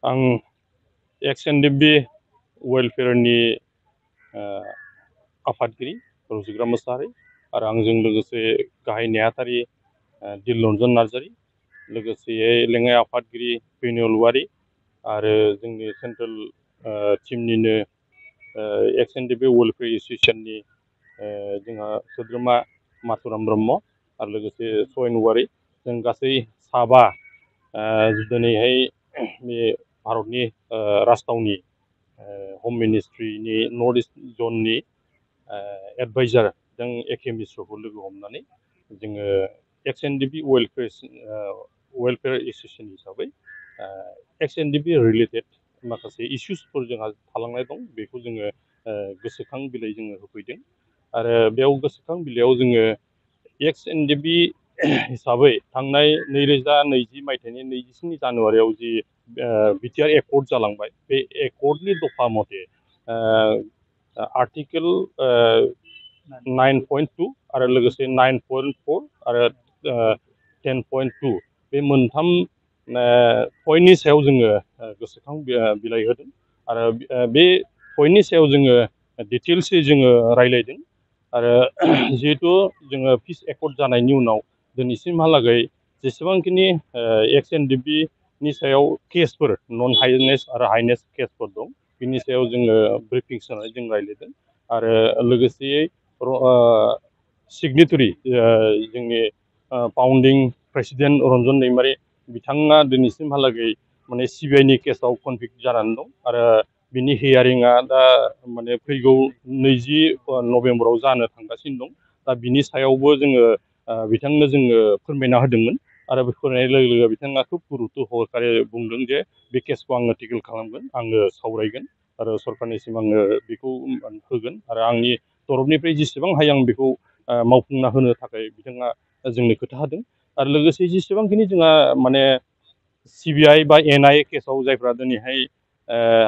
आं एक्स N D बि वेलफेयारनि आफादगिरि रुजिग्रा मोसाहारि आरो आंजों लोगोसे गाहाय नेहाथारि दिलरन्जन नार्जारि, लोगोसेयै लेङाइ आफादगिरि बेनिल औवारि आरो जोंनि सेन्ट्रेल टीमनिनो एक्स एन डि बि वेलफेयार एस'सिएशननि जोंहा सोद्रोमा माथुराम ब्रह्म आरो लोगोसे सयन औवारि, जों गासै साबा दिनैहाय बे भारतनि राजथावनि हम मिनिस्ट्रिनि नर्थ इस्ट जननि एडभाइजार जों एके मिश्रखौ लोगो हमनानै जोङो एक्स एन डि बि वेलफेयार एस'सिएशन हिसाबै एक्स एन डि बि रिलेटेड माखासे इस्युसफोर जोंहा थालांनाय दं, बेखौ जोङो गोसोखां बिलाइ जोङो होफैदों आरो बेयाव गोसोखां बिलाइयाव जोङो एक्स एन डि बि हिसाबै थांनाय 2020 मायथाइनि 27 जानुवारियाव जि बिटिआर एकर्ड जालांबाय, बे एकर्डनि दफा मथे आर्टिकेल 9.2 आरो लोगोसे 9.4 आरो 10.2 बे मोनथाम पइन्टनि सायाव जोङो गोसोखां बिलाइ होदों आरो बे पइन्टनि सायाव जोङो डिटेल्सै जोङो रायलायदों आरो जिहेतु जोङो पिस एकर्ड जानायनि उनाव दिनैसिमहालागै जेसेबांखिनि एक्स एन डि बि नि सायाव केसफोर नन हाइनेस आरो हाइनेस केसफोर दं, बिनि सायाव जोङो ब्रिफिं होनानै जों रायलायदों आरो लोगोसेयै सिगनेटरि जोंनि फाउन्डिं प्रेसिडेन्ट रन्जन दैमारि बिथाङा दिनैसिमहालागै माने सिबिआइनि केसाव कनभिक्ट जानानै दं आरो बिनि हियारिंआ दा माने फैगौ 20 नभेम्बराव जानो थांगासिनो दं। दा बिनि सायावबो जोङो बिथांनो जोङो फोरमायना होदोंमोन आरो बे फोरमायनाय लोगो लोगो बिथाङा खुब गुरुत्त' सहकारे बुंदों जे बे केसखौ आङो टेकेल खालामगोन, आङो सावरायगोन आरो सरकारनिसिम आङो बेखौ होगोन आरो आंनि तरफनिफ्राय जेसेबां हायो आं बेखौ मावफुंना होनो थाखाय बिथाङा जोंनो खोथा होदों आरो लोगोसे जेसेबांखिनि जोंहा माने सिबिआइ बा एनआइए केसाव जायफ्रा दिनैहाय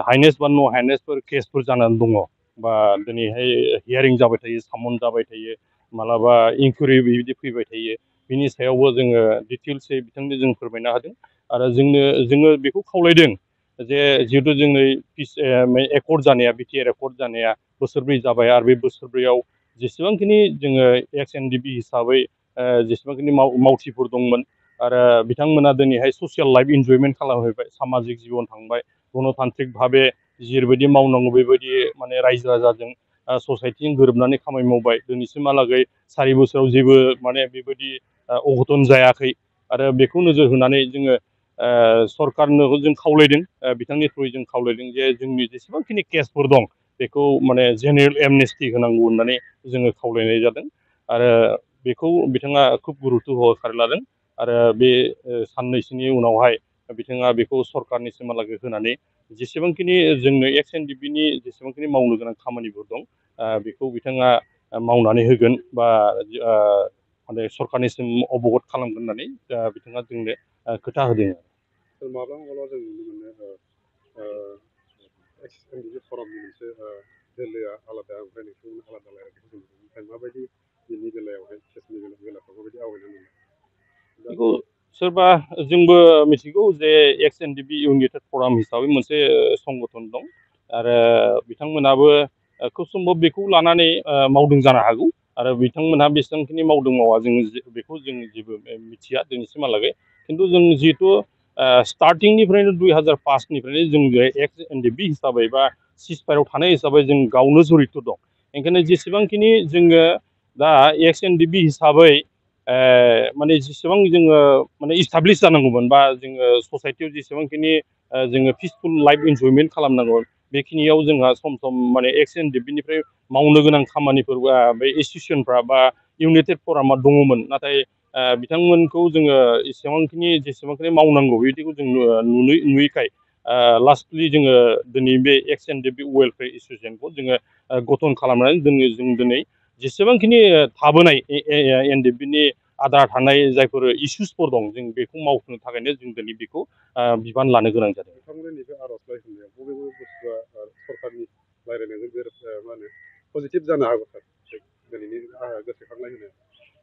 हाइनेस बा न' हाइनेसफोर केसफोर जानानै दङ बा दिनैहाय हियारिं जाबाय थायो, सामन जाबाय थायो, मालाबा इनकुइरि बिदि फैबाय थायो, बिनि सायावबो जोङो डिटेल्सै बिथांनो जों फोरमायना होदों आरो जोङो बेखौ खावलायदों जे जिहेतु जोंनि पिस एकर्ड जानाया बिटिआर एकर्ड जानाया बोसोरब्रै जाबाय आरो बे बोसोरब्रैयाव जेसेबांखिनि जोङो एक्स एन डि बि हिसाबै जेसेबांखिनि मावथिफोर दंमोन आरो बिथांमोना दिनैहाय ससियेल लाइफ इन्जयमेन्ट खालामहैबाय, सामाजिक जिबन थांबाय, गणतान्त्रिक भाबे जेरैबायदि मावनांगौ बेबायदि माने रायजो राजाजों ससाइटिजों गोरोबनानै खामानि मावबाय, दिनैसिमहालागै 4 बोसोराव जेबो माने बेबायदि अघटन जायाखै आरो बेखौ नोजोर होनानै जोङो सरकारनो जों खावलायदों, बिथांनि थ्रुयै जों खावलायदों जे जोंनि जेसेबांखिनि केसफोर दं बेखौ माने जेनेरेल एमनेस्टि होनांगौ होननानै जोङो खावलायनाय जादों आरो बेखौ बिथाङा खुब गुरुत्त' सहकारे लादों आरो बे साननैसोनि उनावहाय बिथाङा बेखौ सरकारनिसिमहालागै होनानै जेसेबांखिनि जोंनो एक्स एन डि बि नि जेसेबांखिनि मावनो गोनां खामानिफोर दं बेखौ बिथाङा मावनानै होगोन बा माने सरकारनिसिम अबगत खालामगोन होननानै बिथाङा जोंनो खोथा होदों। माब्लाबा माब्लाबा जों नुनो मोनो एक्स एन डि बि फरामनि मोनसे दोलोआ आलादा ओमफ्राय नोंथांमोना आलादा रायलायनायखौ जों नुनो मोनो। माबायदि बिनि बेलायावहाय केसनि बेलायाव माबायदि आवगायनानै बेखौ सोरबा जोंबो मिथिगौ जे एक्स एन डि बि इउनाइटेड फराम हिसाबै मोनसे संगठन दं आरो बिथांमोनाबो खुब सम्भब बेखौ लानानै मावदों जानो हागौ आरो बिथांमोनहा बेसेबांखिनि मावदों मावा जों बेखौ जों जेबो मिथिया दिनैसिमहालागै, खिन्थु जों जिहेतु स्टार्टिंनिफ्रायनो 2005निफ्रायनो जों एक्स एन डि बि हिसाबै बा सिजफायाराव थानाय हिसाबै जों गावनो जरित' दं। ओंखायनो जेसेबांखिनि जोङो दा एक्स एन डि बि हिसाबै माने जेसेबां जोङो माने इस्टाब्लिस जानांगौमोन बा जोङो ससाइटियाव जेसेबांखिनि जोङो पिसफुल लाइफ इन्जयमेन्ट खालामनांगौ, बेखिनियाव जोंहा सम सम माने एक्स एन डि बि निफ्राय मावनो गोनां खामानिफोर बे एसोसिएसनफ्रा बा इउनाइटेड फरामा दङमोन, नाथाय बिथांमोनखौ जोङो जेसेबांखिनि मावनांगौ बिदिखौ जों नुयैखाय लास्टलि जोङो दिनै बे एक्स एन डि बि वेलफेयार एसोसिएसनखौ जोङो गठन खालामनानै जों दिनै जेसेबांखिनि थाबोनाय एन डि बि नि आद्रा थानाय जायफोर इस्युसफोर दं जों बेखौ मावफुंनो थाखायनो जों दिनै बेखौ बिबान लानो गोनां जादों। बिथांमोननि बे आर'जलाइ होनायाव बबे बबे बुस्थुआ सरकारनि रायलायनायजों मा होनो पजिटिभ जानो हागौ सार दिनैनि गोसोखांनाय होनाय?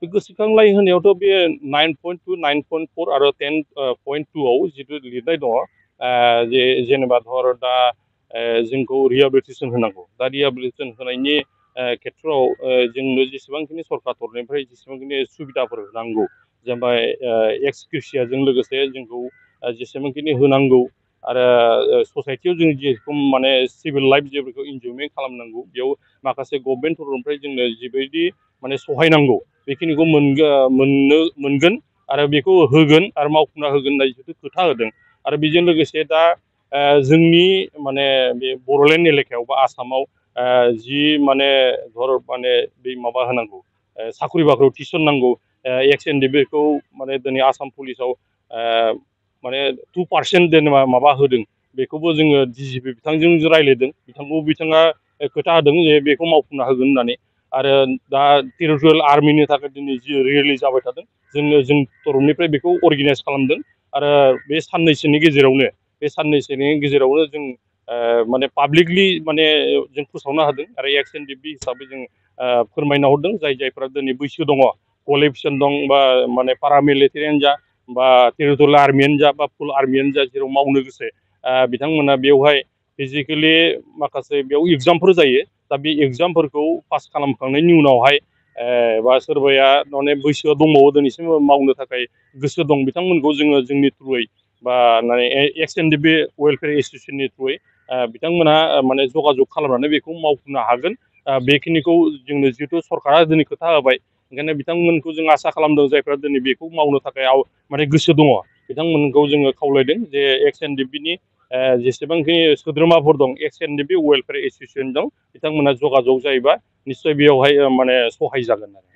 बे गोसोखांलाय होनायावथ' बे 9.2 9.4 आरो 10.2 आव जिथु लिरनाय दङ जे जेनेबा धर दा जोंखौ रिहेबिलिटेसन होनांगौ दा रिहेबिलिटेसन होनायनि खेथ्रआव जोंनो जेसेबांखिनि सरकार तरफनिफ्राय जेसेबांखिनि सुबिदाफोर होनांगौ जेनेबा एक्सक्रिसियाजों लोगोसे जोंखौ जेसेबांखिनि होनांगौ आरो ससाइटियाव जों जेरखम माने सिभिल लाइफ जेफोरखौ इन्जयमेन्ट खालामनांगौ बेयाव माखासे गभर्नमेन्ट तरफनिफ्राय जोंनो जिबायदि माने सहाय नांगौ बेखिनिखौ मोनगोन आरो बेखौ होगोन आरो मावफुंना होगोन होननाय जिथु खोथा होदों आरो बेजों लोगोसे दा जोंनि माने बे बड'लेण्ड एलेकायाव बा आसामाव जि माने धर माने बे माबा होनांगौ साख्रि बाख्रियाव थिसननांगौ एक्स एन डि बेखौ माने दिनै आसाम पुलिसाव माने 2% जेनेबा माबा होदों बेखौबो जोङो डिजिपि बिथांजों रायज्लायदों बिथाङा खोथा होदों जे बेखौ मावफुंना होगोन होननानै आरो दा टेरिटरियेल आर्मिनि थाखाय दिनै जि रिलिज जाबाय थादों जों तरफनिफ्राय बेखौ अर्गेनाइज खालामदों आरो बे साननैसोनि गेजेरावनो जों माने पाब्लिकलि माने जों फोसावनो हादों आरो एक्स एन डि बि हिसाबै जों फोरमायना हरदों जायफोरा दिनै बैसो दङ क्वालिफिकेसन दं बा माने पारामिलिटारियानो जा बा टेरिटरियेल आर्मियानो जा बा फुल आर्मियानो जा जेराव मावनो गोसो बिथांमोना बेवहाय फिजिकेलि माखासे बेयाव एगजामफोर जायो दा बे एगजामफोरखौ पास खालामखांनायनि उनावहाय बा सोरबाया माने बैसोआ दंबावो दिनैसिम मावनो थाखाय गोसो दं बिथांमोनखौ जोङो जोंनि थ्रुयै बा माने एक्स एन डि बि वेलफेयार एस'सियेसननि थ्रुयै बिथांमोनहा माने जगाजग खालामनानै बेखौ मावफुंनो हागोन बेखिनिखौ जोंनो जिहेथु सरकारा दिनै खोथा होबाय ओंखायनो बिथांमोनखौ जों आसा खालामदों जायफ्रा दिनै बेखौ मावनो थाखाय माने गोसो दङ बिथांमोनखौ जोङो खावलायदों जे एक्स एन डि बि नि जेसेबांखिनि सोद्रोमाफोर दं एक्स एन डि बि वेलफेयार एस'सियेसन दं बिथांमोना जगाजग जायोबा निस्सय बेयावहाय माने सहाय जागोन आरो